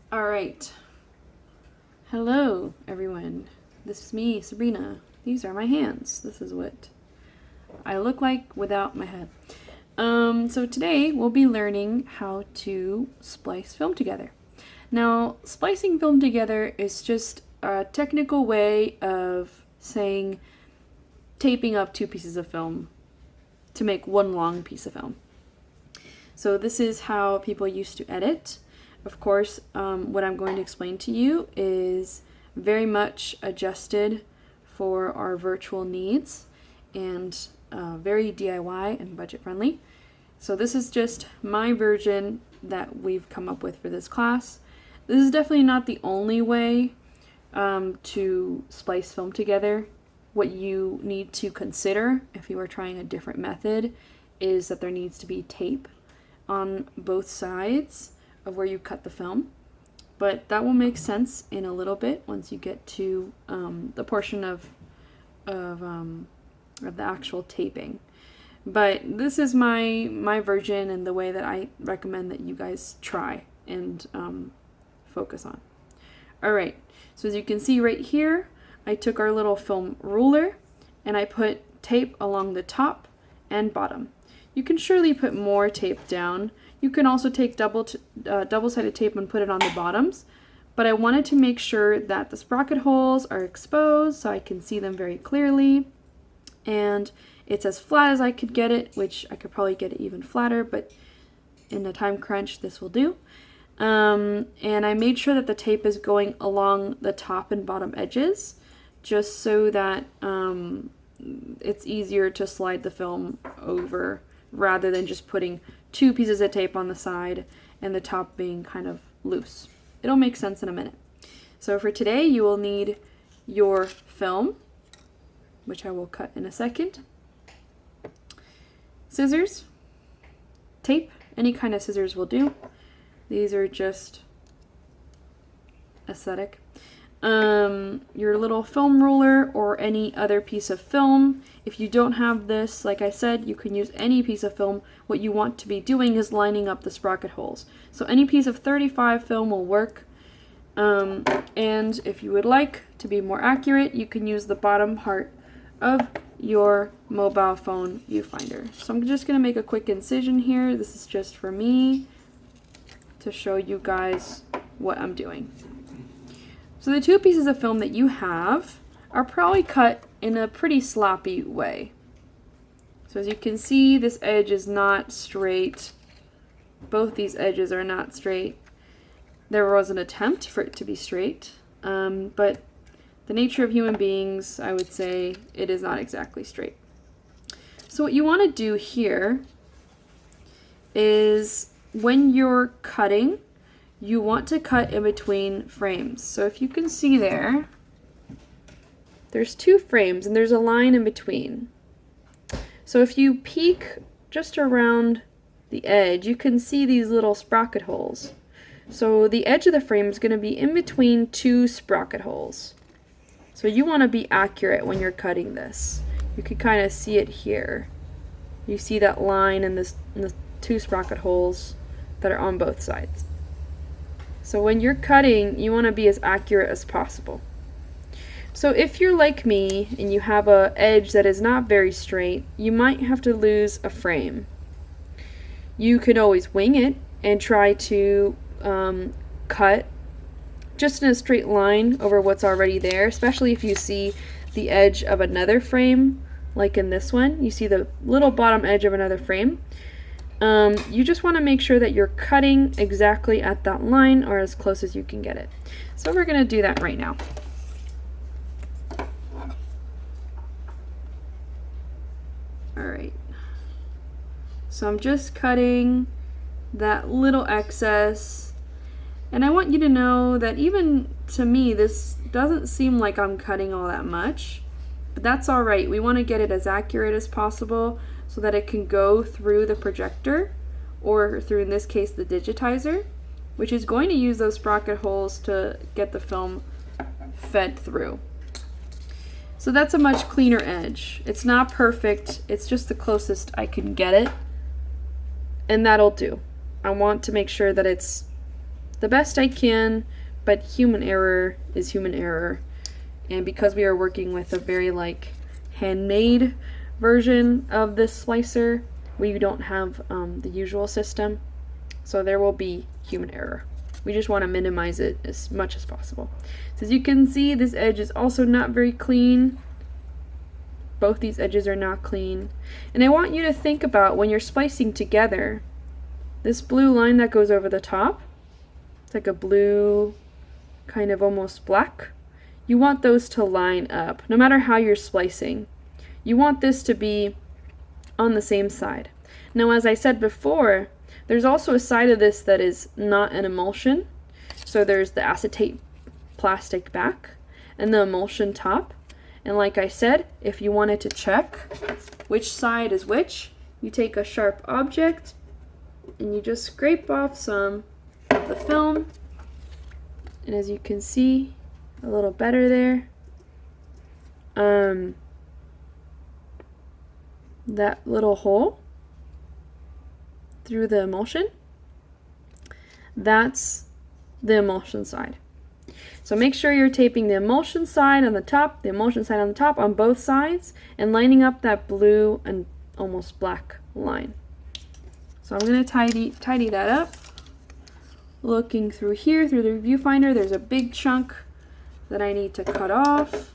All right. Hello, everyone. This is me, Sabrina. These are my hands. This is what I look like without my head. So today we'll be learning how to splice film together. Now, splicing film together is just a technical way of saying taping up two pieces of film to make one long piece of film. So this is how people used to edit. Of course, what I'm going to explain to you is very much adjusted for our virtual needs and very DIY and budget friendly. So this is just my version that we've come up with for this class. This is definitely not the only way to splice film together. What you need to consider if you are trying a different method is that there needs to be tape on both sides of where you cut the film, but that will make sense in a little bit once you get to the portion of the actual taping. But this is my version and the way that I recommend that you guys try and focus on. All right, so as you can see right here, I took our little film ruler and I put tape along the top and bottom. You can surely put more tape down. You can also take double-sided tape and put it on the bottoms, but I wanted to make sure that the sprocket holes are exposed so I can see them very clearly, and it's as flat as I could get it, which I could probably get it even flatter, but in a time crunch this will do. And I made sure that the tape is going along the top and bottom edges, just so that it's easier to slide the film over rather than just putting two pieces of tape on the side and the top being kind of loose. It'll make sense in a minute. So for today, you will need your film, which I will cut in a second, scissors, tape, any kind of scissors will do. These are just aesthetic. Your little film ruler or any other piece of film. If you don't have this, like I said, you can use any piece of film. What you want to be doing is lining up the sprocket holes. So any piece of 35 film will work. And if you would like to be more accurate, you can use the bottom part of your mobile phone viewfinder. So I'm just going to make a quick incision here. This is just for me to show you guys what I'm doing. So the two pieces of film that you have are probably cut in a pretty sloppy way. So as you can see, this edge is not straight. Both these edges are not straight. There was an attempt for it to be straight, but the nature of human beings, I would say, it is not exactly straight. So what you want to do here is when you're cutting, you want to cut in between frames. So if you can see there's two frames and there's a line in between. So if you peek just around the edge, you can see these little sprocket holes. So the edge of the frame is going to be in between two sprocket holes. So you want to be accurate when you're cutting this. You can kind of see it here. You see that line and the two sprocket holes that are on both sides. So when you're cutting, you want to be as accurate as possible. So if you're like me and you have an edge that is not very straight, you might have to lose a frame. You can always wing it and try to cut just in a straight line over what's already there, especially if you see the edge of another frame, like in this one. You see the little bottom edge of another frame. You just want to make sure that you're cutting exactly at that line or as close as you can get it. So we're going to do that right now. Alright, so I'm just cutting that little excess, and I want you to know that even to me this doesn't seem like I'm cutting all that much, but that's alright. We want to get it as accurate as possible so that it can go through the projector, or through, in this case, the digitizer, which is going to use those sprocket holes to get the film fed through. So that's a much cleaner edge. It's not perfect, it's just the closest I can get it, and that'll do. I want to make sure that it's the best I can, but human error is human error. And because we are working with a very like handmade version of this slicer, we don't have the usual system, so there will be human error. We just want to minimize it as much as possible. So as you can see, this edge is also not very clean. Both these edges are not clean. And I want you to think about when you're splicing together, this blue line that goes over the top, it's like a blue, kind of almost black. You want those to line up, no matter how you're splicing. You want this to be on the same side. Now, as I said before, there's also a side of this that is not an emulsion. So there's the acetate plastic back and the emulsion top. And like I said, if you wanted to check which side is which, you take a sharp object and you just scrape off some of the film. And as you can see, a little better there. That little hole through the emulsion, that's the emulsion side. So make sure you're taping the emulsion side on the top, the emulsion side on the top on both sides, and lining up that blue and almost black line. So I'm going to tidy that up. Looking through here, through the viewfinder, there's a big chunk that I need to cut off.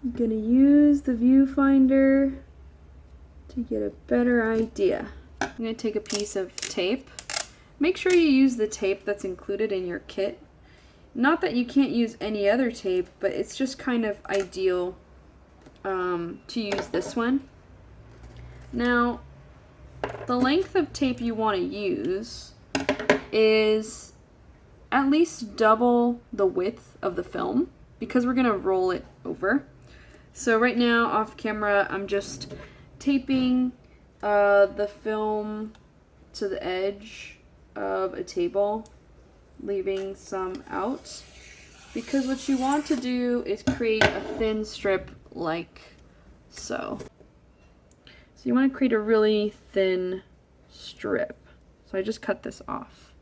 I'm going to use the viewfinder to get a better idea. I'm going to take a piece of tape. Make sure you use the tape that's included in your kit. Not that you can't use any other tape, but it's just kind of ideal to use this one. Now, the length of tape you want to use is at least double the width of the film because we're going to roll it over. So right now, off camera, I'm just taping the film to the edge of a table, leaving some out, because what you want to do is create a thin strip like so. So you want to create a really thin strip. So I just cut this off.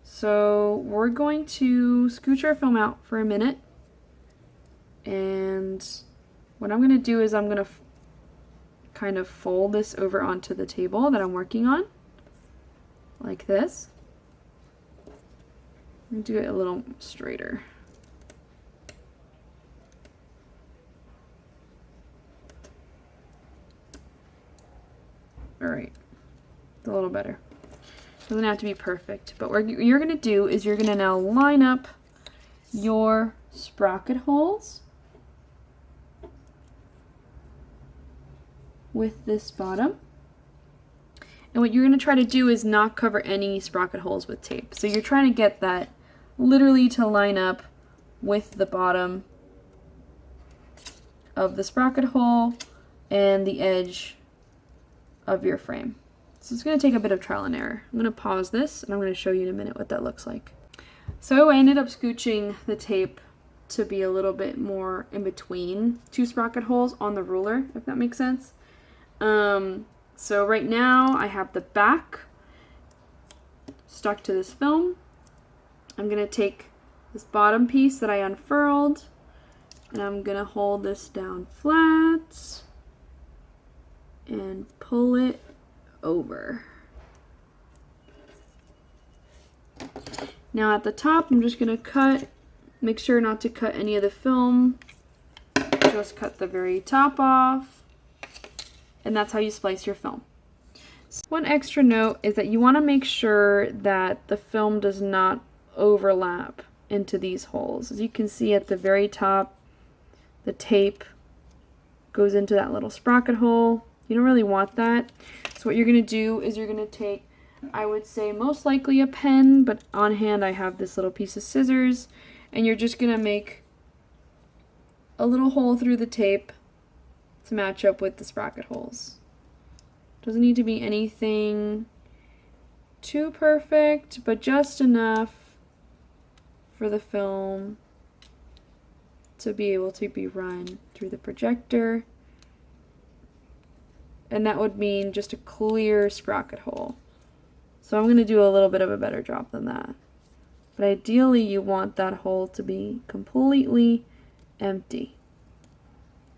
So we're going to scooch our film out for a minute, and what I'm going to do is I'm going to kind of fold this over onto the table that I'm working on, like this. And do it a little straighter. Alright, it's a little better. Doesn't have to be perfect, but what you're going to do is you're going to now line up your sprocket holes with this bottom. And what you're going to try to do is not cover any sprocket holes with tape. So you're trying to get that literally to line up with the bottom of the sprocket hole and the edge of your frame. So it's going to take a bit of trial and error. I'm going to pause this and I'm going to show you in a minute what that looks like. So I ended up scooching the tape to be a little bit more in between two sprocket holes on the ruler, if that makes sense. So right now I have the back stuck to this film. I'm going to take this bottom piece that I unfurled and I'm going to hold this down flat and pull it over. Now at the top I'm just going to cut, make sure not to cut any of the film, just cut the very top off. And that's how you splice your film. One extra note is that you want to make sure that the film does not overlap into these holes. As you can see at the very top, the tape goes into that little sprocket hole. You don't really want that. So what you're going to do is you're going to take, I would say most likely a pen, but on hand I have this little piece of scissors, and you're just going to make a little hole through the tape to match up with the sprocket holes. Doesn't need to be anything too perfect, but just enough for the film to be able to be run through the projector. And that would mean just a clear sprocket hole. So So I'm going to do a little bit of a better job than that. But ideally you want that hole to be completely empty.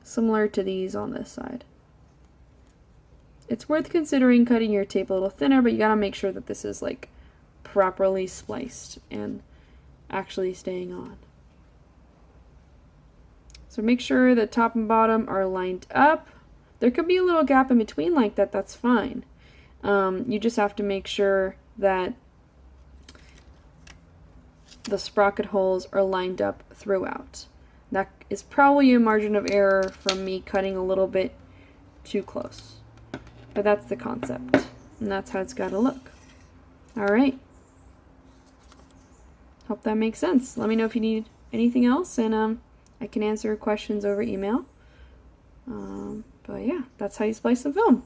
Similar to these on this side. It's worth considering cutting your tape a little thinner, but you gotta make sure that this is like properly spliced and actually staying on. So make sure the top and bottom are lined up. There could be a little gap in between like that, that's fine. You just have to make sure that the sprocket holes are lined up throughout. That is probably a margin of error from me cutting a little bit too close. But that's the concept, and that's how it's got to look. Alright. Hope that makes sense. Let me know if you need anything else, and I can answer questions over email. But yeah, that's how you splice the film.